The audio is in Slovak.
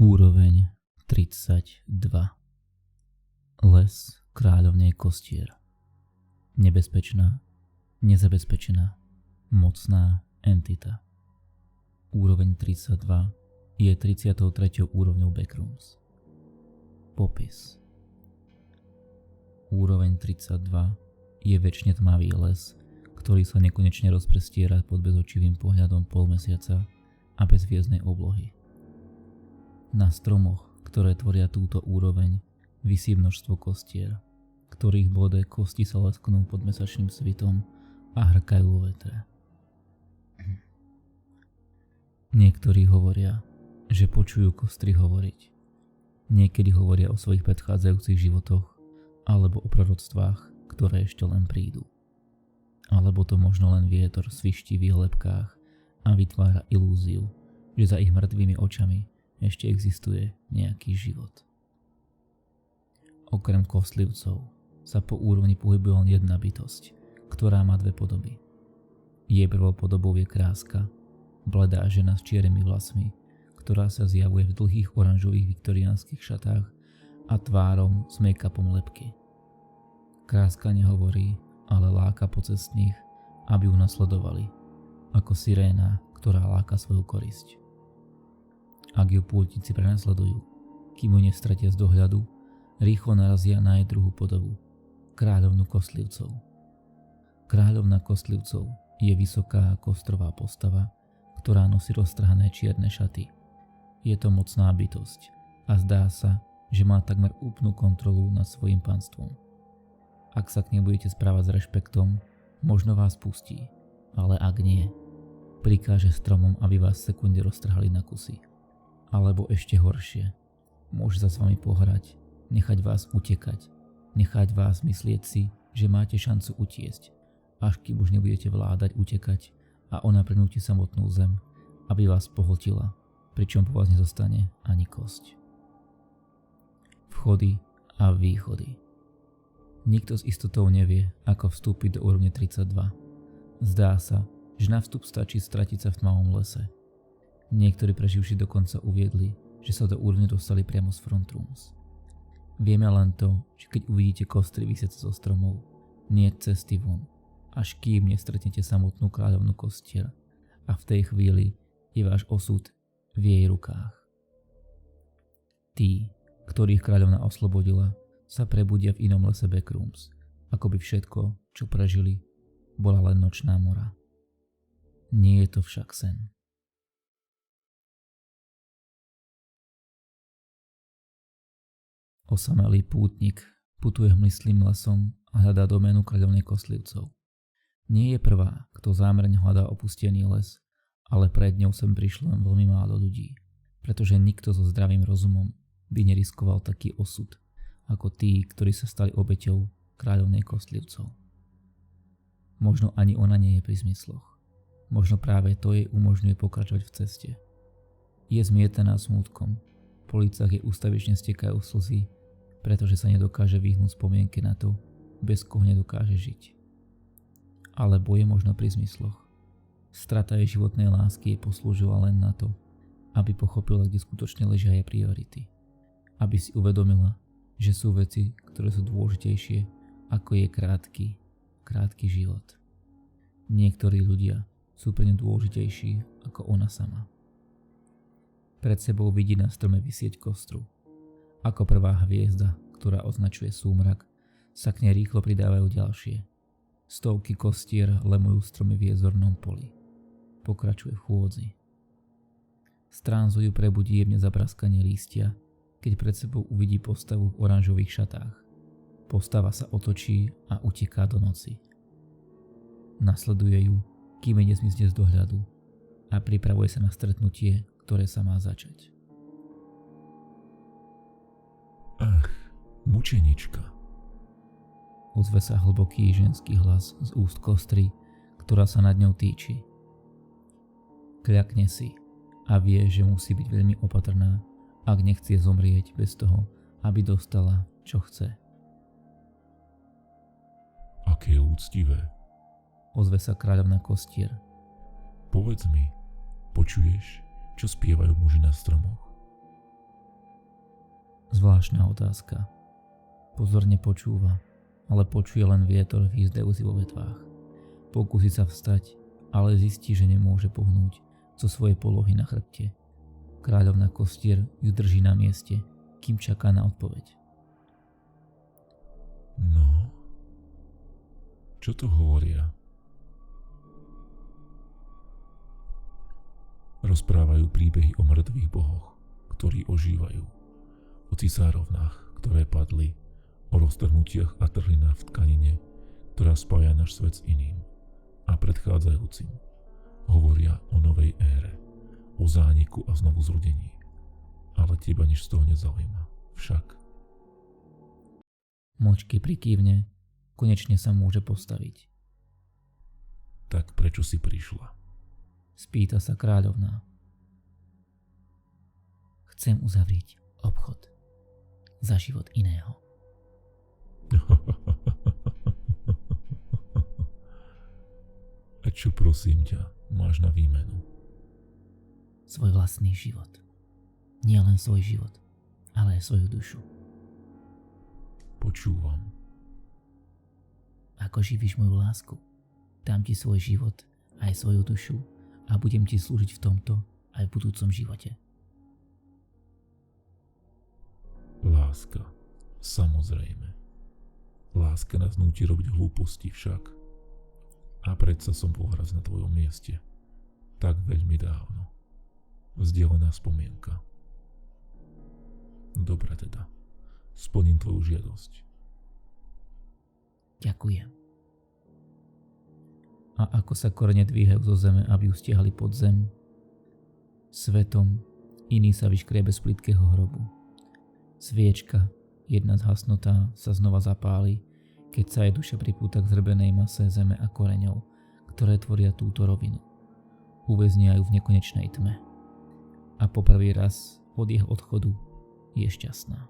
Úroveň 32. Les kráľovnej kostier. Nebezpečná, nezabezpečená, mocná entita. Úroveň 32 je 33. úrovňou Backrooms. Popis. Úroveň 32 je večne tmavý les, ktorý sa nekonečne rozprestiera pod bezočivým pohľadom polmesiaca a bez hviezdnej oblohy. Na stromoch, ktoré tvoria túto úroveň, visí množstvo kostier, ktorých bodé kosti sa lesknú pod mesačným svitom a hrkajú vo vetre. Niektorí hovoria, že počujú kostry hovoriť. Niekedy hovoria o svojich predchádzajúcich životoch alebo o proroctvách, ktoré ešte len prídu. Alebo to možno len vietor sviští v ich lebkách a vytvára ilúziu, že za ich mŕtvými očami ešte existuje nejaký život. Okrem kostlivcov sa po úrovni pohybuje len jedna bytosť, ktorá má dve podoby. Jej prvou podobou je kráska, bledá žena s čiernymi vlasmi, ktorá sa zjavuje v dlhých oranžových viktoriánskych šatách a tvárom s make-upom lebky. Kráska nehovorí, ale láka pocestných, aby ju nasledovali, ako siréna, ktorá láka svoju korisť. Ak ju pútnici prenasledujú, kým ju nestratia z dohľadu, rýchlo narazia na jej druhú podobu, kráľovnu kostlivcov. Kráľovna kostlivcov je vysoká kostrová postava, ktorá nosí roztrhané čierne šaty. Je to mocná bytosť a zdá sa, že má takmer úplnú kontrolu nad svojím panstvom. Ak sa k nej budete správať s rešpektom, možno vás pustí, ale ak nie, prikáže stromom, aby vás v sekunde roztrhali na kusy. Alebo ešte horšie, môže sa s vami pohrať, nechať vás utekať, nechať vás myslieť si, že máte šancu utiesť, až kým už nebudete vládať utekať a ona prinúti samotnú zem, aby vás pohltila, pričom po vás nezostane ani kosť. Vchody a východy. Nikto s istotou nevie, ako vstúpiť do úrovne 32. Zdá sa, že na vstup stačí stratiť sa v tmavom lese. Niektorí preživší dokonca uviedli, že sa do úrovne dostali priamo z frontrooms. Vieme len to, že keď uvidíte kostry visiace zo stromov, nie je cesty von, až kým nestretnete samotnú kráľovnú kostier a v tej chvíli je váš osud v jej rukách. Tí, ktorých kráľovna oslobodila, sa prebudia v inom lese Backrooms, ako by všetko, čo prežili, bola len nočná mora. Nie je to však sen. Osamelý pútnik putuje hmyslým lesom a hľadá doménu kráľovnej kostlivcov. Nie je prvá, kto zámerne hľadá opustený les, ale pred ňou sem prišlo len veľmi málo ľudí, pretože nikto so zdravým rozumom by neriskoval taký osud, ako tí, ktorí sa stali obeťou kráľovnej kostlivcov. Možno ani ona nie je pri zmysloch. Možno práve to jej umožňuje pokračovať v ceste. Je zmietaná smútkom, po lícach jej ústavične stekajú slzy, pretože sa nedokáže vyhnúť spomienke na to, bez koho nedokáže žiť. Alebo je možno pri zmysloch. Strata jej životnej lásky jej poslúžila len na to, aby pochopila, kde skutočne ležia jej priority. Aby si uvedomila, že sú veci, ktoré sú dôležitejšie ako jej krátky život. Niektorí ľudia sú pre ňu dôležitejší ako ona sama. Pred sebou vidí na strome visieť kostru. Ako prvá hviezda, ktorá označuje súmrak, sa k nej rýchlo pridávajú ďalšie. Stovky kostier lemujú stromy v jej zornom poli. Pokračuje v chôdzi. Stránzu ju prebudí jemne zapraskanie lístia, keď pred sebou uvidí postavu v oranžových šatách. Postava sa otočí a uteká do noci. Nasleduje ju, kým jej nezmizne z dohľadu a pripravuje sa na stretnutie, ktoré sa má začať. Ach, mučenička. Ozve sa hlboký ženský hlas z úst kostry, ktorá sa nad ňou týči. Kľakne si a vie, že musí byť veľmi opatrná, ak nechce zomrieť bez toho, aby dostala, čo chce. Aké úctivé. Ozve sa kráľovna kostier. Povedz mi, počuješ, čo spievajú muži na stromoch? Zvláštna otázka. Pozorne počúva, ale počuje len vietor výzdejúci vo vetvách. Pokúsi sa vstať, ale zistí, že nemôže pohnúť zo svojej polohy na chrbte. Kráľovná Kostier ju drží na mieste, kým čaká na odpoveď. No, čo to hovoria? Rozprávajú príbehy o mŕtvych bohoch, ktorí ožívajú, o cisárovnách, ktoré padli, o roztrhnutiach a trhlinách v tkanine, ktorá spája náš svet s iným a predchádzajúcim. Hovoria o novej ére, o zániku a znovu zrodení. Ale teba nič z toho nezaujíma. Však. Močky prikývne, konečne sa môže postaviť. Tak prečo si prišla? Spýta sa kráľovná. Chcem uzavrieť obchod za život iného. A čo prosím ťa, máš na výmenu? Svoj vlastný život. Nie len svoj život, ale aj svoju dušu. Počúvam. Ako živíš moju lásku, dám ti svoj život aj svoju dušu a budem ti slúžiť v tomto aj v budúcom živote. Láska. Samozrejme. Láska nás núti robiť hlúposti však. A predsa som bol raz na tvojom mieste. Tak veľmi dávno. Vzdialená spomienka. Dobre teda. Splním tvoju žiadosť. Ďakujem. A ako sa korene dvíhajú zo zeme, aby ju stiahli pod zem, svetom iný sa vyškriebe z plytkého hrobu. Sviečka, jedna zhasnutá, sa znova zapáli, keď sa jej duša pripúta k zhrbenej mase zeme a koreňov, ktoré tvoria túto rovinu. Uväznia ju v nekonečnej tme. A po prvý raz od jeho odchodu je šťastná.